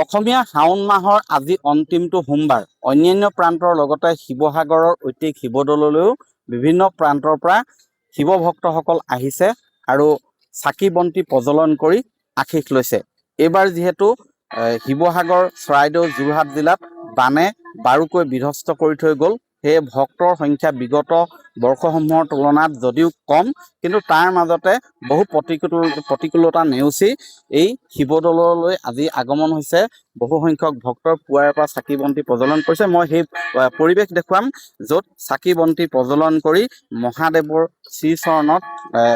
অসমীয়া শাওণ মাহৰ আজি অন্তিমটো সোমবাৰ। অন্যান্য প্ৰান্তৰ লগতে শিৱসাগৰৰ ঐতিক শিৱদৌললৈও বিভিন্ন প্ৰান্তৰ পৰা শিৱ ভক্তসকল আহিছে আৰু চাকি বন্তি প্ৰজ্বলন কৰি আশীষ লৈছে। এইবাৰ যিহেতু শিৱসাগৰ, চৰাইদেউ, যোৰহাট জিলাত বানে বাৰুকৈ বিধ্বস্ত কৰি থৈ গ'ল, সেয়ে ভক্তৰ সংখ্যা বিগত বৰ্ষসমূহৰ তুলনাত যদিও কম, কিন্তু তাৰ মাজতে বহু প্ৰতিকূলতা নেওচি এই শিৱদৌললৈ আজি আগমন হৈছে। বহু সংখ্যক ভক্তৰ পুৱাৰে পৰা চাকি বন্তি প্ৰজ্বলন কৰিছে। মই সেই পৰিৱেশ দেখুৱাম, য'ত চাকি বন্তি প্ৰজ্বলন কৰি মহাদেৱৰ শ্ৰীচৰণত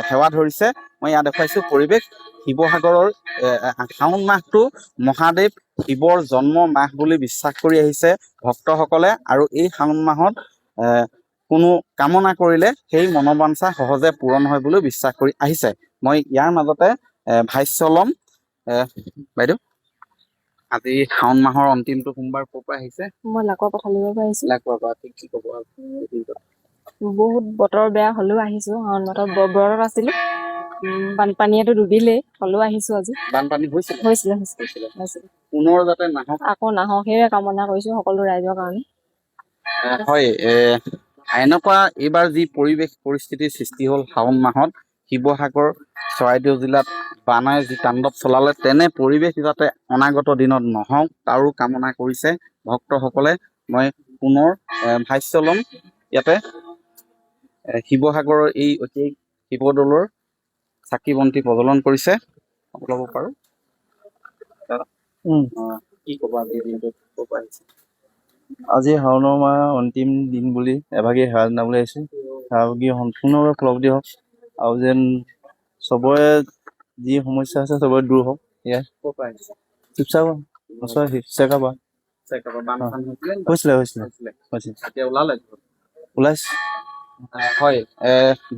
সেৱা ধৰিছে। মই ইয়াত দেখুৱাইছো পৰিৱেশ। শিৱসাগৰৰ শাওণ মাহটো মহাদেৱ শিৱৰ জন্ম মাহ বুলি বিশ্বাস কৰি আহিছে ভক্তসকলে, আৰু এই শাওণ মাহত কোনো কামনা কৰিলে সেই মনোবাঞ্ছা সহজে পূৰণ হয় বুলি বিশ্বাস কৰি আহিছে। মই ইয়াৰ মাজতে ভাষ্য ল'ম। বাইদেউ, আজি শাওণ মাহৰ অন্তিমটো সোমবাৰ ক'ৰ পৰা আহিছে? মই লাকৰ পথালিৰ পৰা আহিছো। লাকৰ পৰা। কি ক'ব? বহুত বতৰ বেয়া হ'লেও আহিছো। শাওণ মাহত ব্ৰতত আছিলো। বানপানীয়েতো ডুবিলেই, হ'লেও আহিছো আজি। বানপানী হৈছিলে। পুনৰ যাতে নাহক, আকৌ নাহক সেয়ে কামনা কৰিছো সকলো ৰাইজৰ কাৰণে। হয়, এনেকুৱা এইবাৰ যি পৰিস্থিতিৰ সৃষ্টি হ'ল শাওণ মাহত, শিৱসাগৰ, চৰাইদেউ জিলাত বানাই যি তাণ্ডৱ চলালে, তেনে পৰিৱেশ যাতে অনাগত দিনত নহওক তাৰো কামনা কৰিছে ভক্তসকলে। মই পুনৰ ভাষ্য ল'ম। ইয়াতে শিৱসাগৰৰ এই ঐতিহাসিক শিৱদৌলৰ চাকি বন্তি প্ৰজ্বলন কৰিছে। ল'ব পাৰো। কি ক'ব আজিৰ দিনটোত ক'ৰ পৰা আহিছে? আজি শাওণৰ মাহ অন্তিম দিন বুলি এভাগি সেৱা জনাবলৈ আহিছো। সেৱাভাগি সম্পূৰ্ণভাৱে ফলপ্ৰসূ হওক, আৰু যেন চবৰে যি সমস্যা আছে চবৰে দূৰ হওক। এয়াই। শিৱসাগৰ হৈছিলে। ওলাইছে। হয়,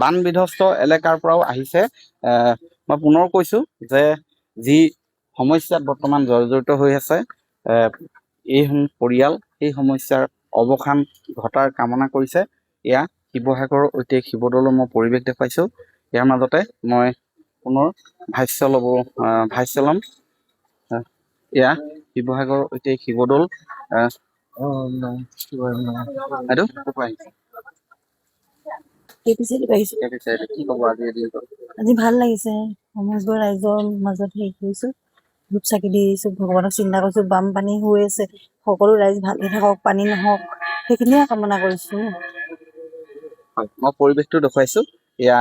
বান বিধ্বস্ত এলেকাৰ পৰাও আহিছে। মই পুনৰ কৈছো যে যি সমস্যাত বৰ্তমান জৰ্জৰিত হৈ আছে এই পৰিয়াল, সেই সমস্যাৰ অৱসান ঘটাৰ কামনা কৰিছে। এয়া শিৱসাগৰৰ ঐতিহাসিক শিৱদৌলৰ মই পৰিৱেশ দেখুৱাইছো। ইয়াৰ মাজতে মই পুনৰ ভাষ্য ল'ম। এয়া শিৱসাগৰৰ ঐতিহাসিক শিৱদৌল। বাইদেউ, ক'ৰ পৰা আহিছে? কি ক'ব আজিৰ দিনটো? আজি ভাল লাগিছে। সমগ্ৰ ৰাইজৰ মাজত হেৰি কৰিছো, ধূপ চাকি দি আহিছো, ভগৱানক চিন্তা কৰিছো। বানপানী হৈ আছে, সকলো ৰাইজ ভালকে থাকক, পানী নহওক, সেইখিনিয়ে কামনা কৰিছো। হয়, মই পৰিৱেশটো দেখুৱাইছো। এয়া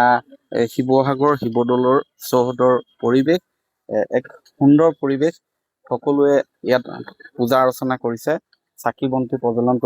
শিৱসাগৰ শিৱদৌলৰ চৌহদৰ পৰিৱেশ। এক সুন্দৰ পৰিৱেশ। সকলোৱে ইয়াত পূজা অৰ্চনা কৰিছে, চাকি বন্তি প্ৰজ্বলন কৰিছে।